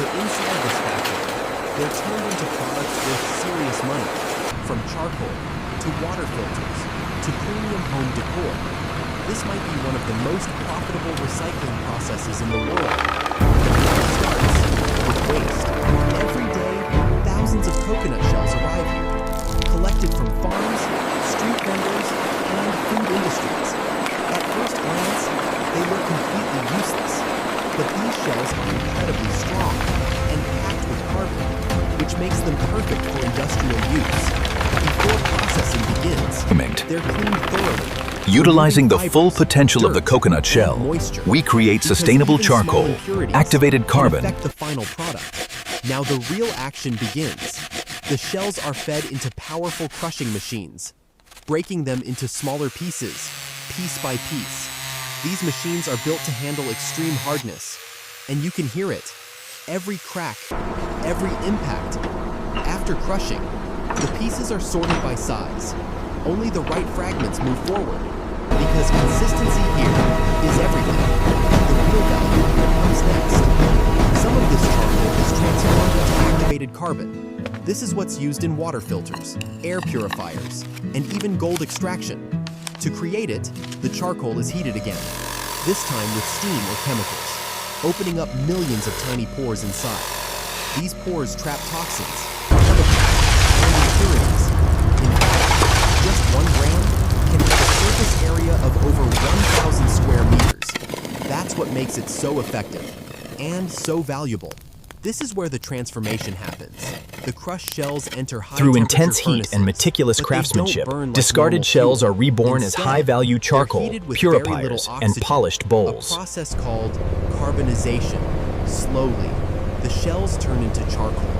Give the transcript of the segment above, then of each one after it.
So inside this factory, they're turned into products worth serious money, from charcoal to water filters to premium home decor. This might be one of the most profitable recycling processes in the world. It starts with waste. Every day, thousands of coconut shells arrive here, collected from farms, street vendors, and food industries. At first glance, they look completely useless, but these shells are incredibly strong and packed with carbon, which makes them perfect for industrial use. Before processing begins, they're cleaned thoroughly. Utilizing the full potential of the coconut shell, we create sustainable charcoal, activated carbon. Affect the final product. Now the real action begins. The shells are fed into powerful crushing machines, breaking them into smaller pieces, piece by piece. These machines are built to handle extreme hardness, and you can hear it. Every crack, every impact. After crushing, the pieces are sorted by size. Only the right fragments move forward, because consistency here is everything. The real value comes next. Some of this charcoal is transformed into activated carbon. This is what's used in water filters, air purifiers, and even gold extraction. To create it, the charcoal is heated again, this time with steam or chemicals, opening up millions of tiny pores inside. These pores trap toxins, chemicals, and impurities. In fact, just 1 gram can have a surface area of over 1,000 square meters. That's what makes it so effective and so valuable. This is where the transformation happens. The crushed shells enter Through intense heat and meticulous craftsmanship, discarded shells are reborn as high-value charcoal, purifiers, and polished bowls. A process called carbonization. Slowly, the shells turn into charcoal.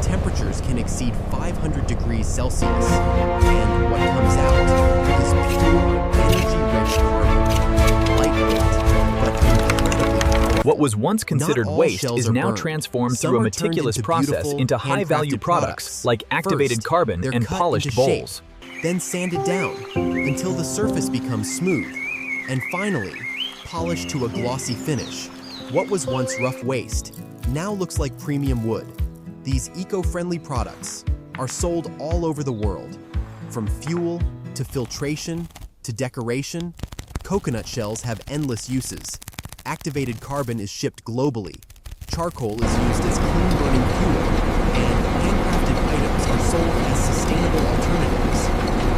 Temperatures can exceed 500 degrees Celsius, and what comes out is pure, energy-rich carbon. Lightweight, but incredibly powerful. What was once considered waste is now transformed through a meticulous process into high-value products like activated carbon and polished bowls. Then sanded down until the surface becomes smooth, and finally, polished to a glossy finish. What was once rough waste now looks like premium wood. These eco-friendly products are sold all over the world. From fuel to filtration to decoration, coconut shells have endless uses. Activated carbon is shipped globally. Charcoal is used as clean-burning fuel, and handcrafted items are sold as sustainable alternatives,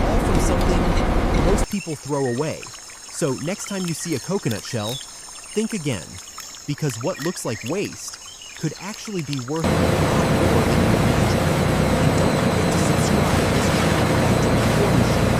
all from something most people throw away. So next time you see a coconut shell, think again, because what looks like waste could actually be worth a lot more than you imagine. And don't forget to subscribe to this channel after before machines.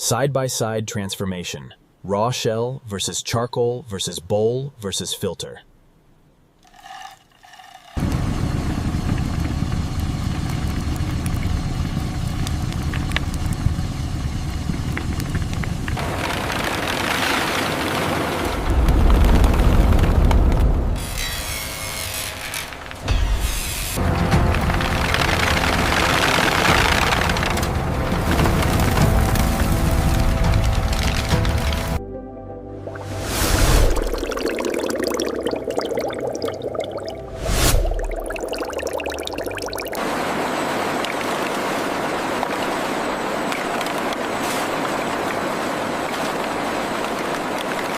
Side-by-side transformation. Raw shell versus charcoal versus bowl versus filter.